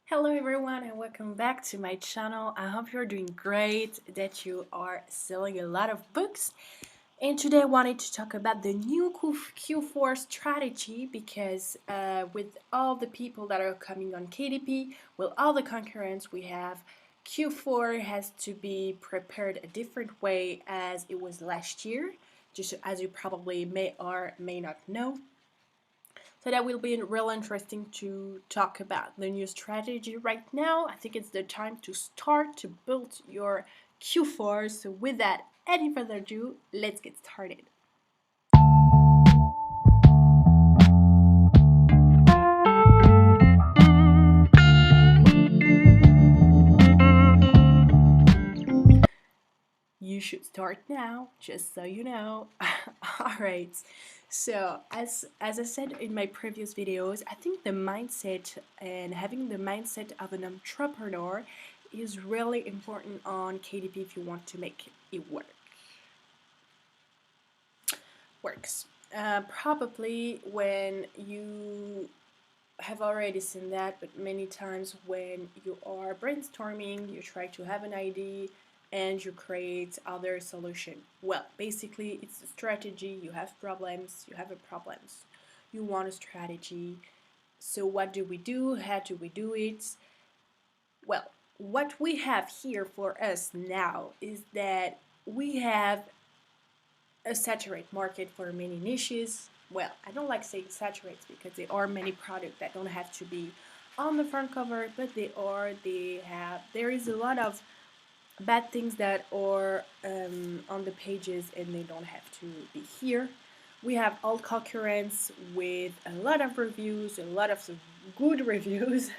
Hello everyone and welcome back to my channel. I hope you're doing great, that you are selling a lot of books. And today I wanted to talk about the new Q4 strategy because with all the people that are coming on KDP, with all the concurrents we have, Q4 has to be prepared a different way as it was last year, just as you probably may or may not know. So that will be real interesting to talk about the new strategy right now. I think it's the time to start to build your Q4. So without any further ado, let's get started. You should start now, just so you know. Alright, so as I said in my previous videos, I think the mindset and having the mindset of an entrepreneur is really important on KDP if you want to make it works. Probably when you have already seen that, but many times when you are brainstorming, you try to have an idea and you create other solution. Well, basically it's a strategy. You have problems, you have a problems, you want a strategy. So what do we do? How do we do it? Well, what we have here for us now is that we have a saturated market for many niches. Well, I don't like saying saturated because there are many products that don't have to be on the front cover, but there is a lot of bad things that are on the pages and they don't have to be here. We have all concurrents with a lot of reviews, a lot of good reviews,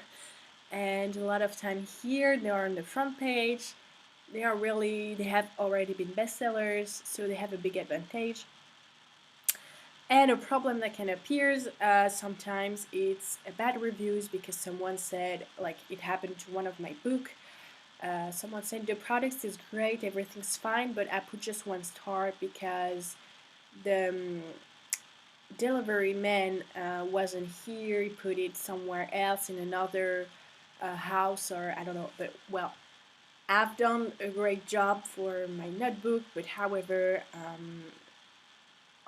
and a lot of time here they are on the front page. They have already been bestsellers, so they have a big advantage. And a problem that can appear sometimes it's bad reviews because someone said, like it happened to one of my book, someone said the product is great, everything's fine, but I put just 1 star because the delivery man wasn't here, he put it somewhere else in another house, or I don't know, but well, I've done a great job for my notebook, but however,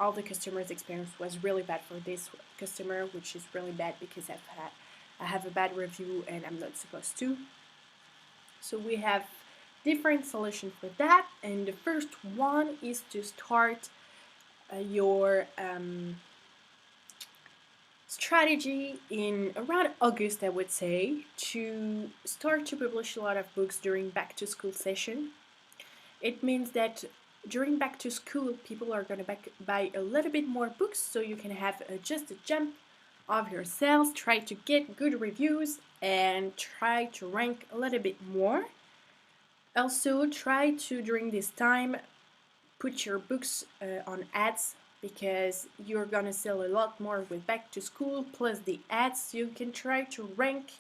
all the customer's experience was really bad for this customer, which is really bad because I have a bad review and I'm not supposed to. So we have different solutions for that, and the first one is to start your strategy in around August, I would say, to start to publish a lot of books during back to school session. It means that during back to school, people are going to buy a little bit more books, so you can have just a jump of your sales, try to get good reviews, and try to rank a little bit more. Also, try to, during this time, put your books on ads because you're going to sell a lot more with back to school, plus the ads. You can try to rank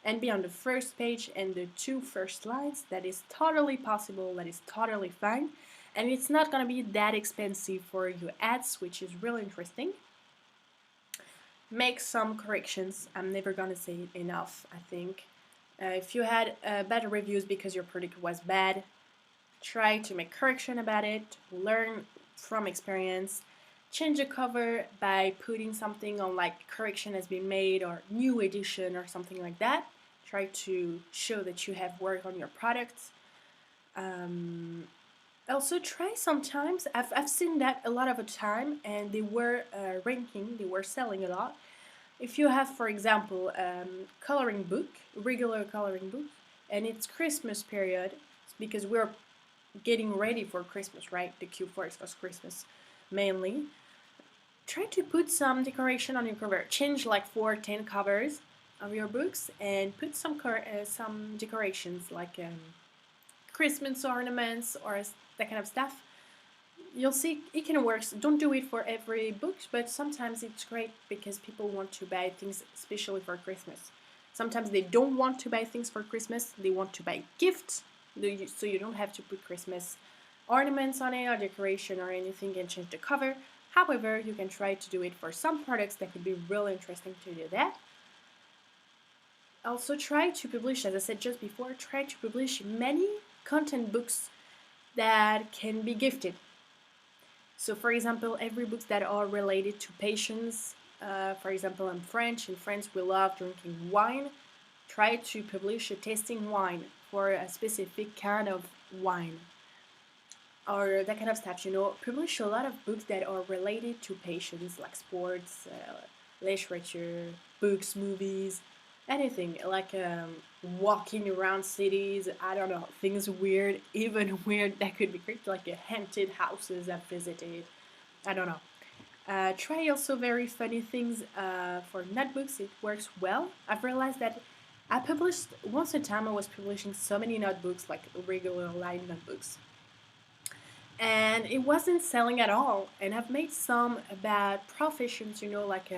and be on the first page and the 2 first lines. That is totally possible, that is totally fine. And it's not going to be that expensive for your ads, which is really interesting. Make some corrections. I'm never going to say it enough, I think. If you had bad reviews because your product was bad, try to make correction about it, learn from experience, change the cover by putting something on like correction has been made or new edition or something like that. Try to show that you have worked on your products. Also try sometimes, I've seen that a lot of the time, and they were ranking, they were selling a lot. If you have, for example, coloring book, regular coloring book, and it's Christmas period, because we're getting ready for Christmas, right? The Q4 is for Christmas mainly. Try to put some decoration on your cover. Change like 4 or 10 covers of your books and put some decorations like Christmas ornaments or that kind of stuff. You'll see it can work. Don't do it for every book, but sometimes it's great because people want to buy things especially for Christmas. Sometimes they don't want to buy things for Christmas, they want to buy gifts, so you don't have to put Christmas ornaments on it or decoration or anything and change the cover. However, you can try to do it for some products that could be really interesting to do that. Also try to publish, as I said just before, try to publish many content books that can be gifted. So for example, every books that are related to patience, for example, I'm French. In France, we love drinking wine. Try to publish a tasting wine for a specific kind of wine or that kind of stuff. Publish a lot of books that are related to patience, like sports, literature, books, movies, anything like walking around cities. I don't know, things weird, even weird that could be great, like haunted houses I've visited. I don't know. Try also very funny things for notebooks. It works well. I've realized that I published once a time. I was publishing so many notebooks, like regular line notebooks, and it wasn't selling at all. And I've made some about professions, like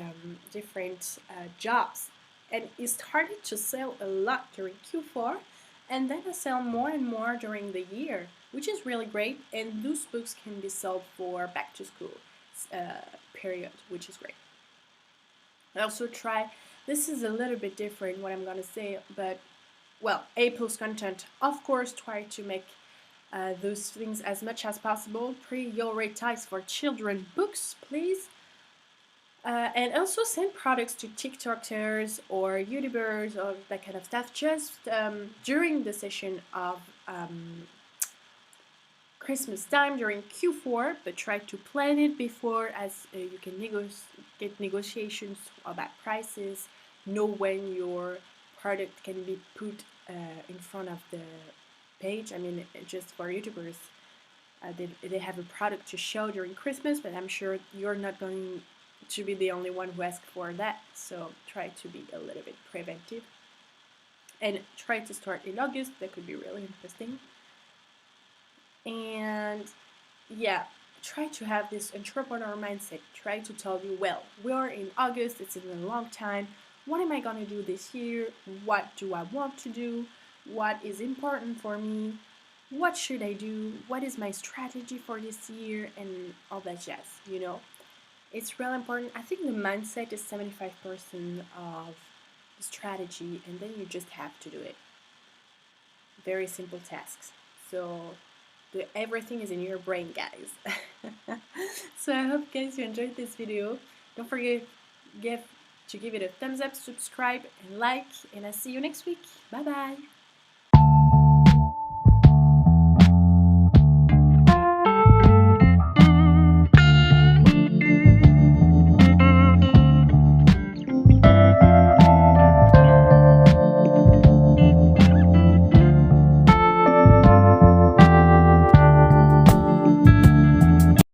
different jobs, and it started to sell a lot during Q4, and then I sell more and more during the year, which is really great. And those books can be sold for back to school period, which is great. I also try. This is a little bit different what I'm gonna say, but well, A plus content, of course, try to make those things as much as possible. Prioritize for children books, please. And also send products to TikTokers or YouTubers or that kind of stuff just during the session of Christmas time during Q4, but try to plan it before as you can get negotiations about prices, know when your product can be put in front of the page. I mean, just for YouTubers, they have a product to show during Christmas, but I'm sure you're not going to be the only one who asks for that, so try to be a little bit preventive. And try to start in August, that could be really interesting. And yeah, try to have this entrepreneur mindset. Try to tell you, well, we are in August, it's in a long time. What am I going to do this year? What do I want to do? What is important for me? What should I do? What is my strategy for this year? And all that jazz. It's really important. I think the mindset is 75% of the strategy, and then you just have to do it. Very simple tasks. So everything is in your brain, guys. So I hope guys you enjoyed this video. Don't forget to give it a thumbs up, subscribe and like, and I'll see you next week. Bye bye.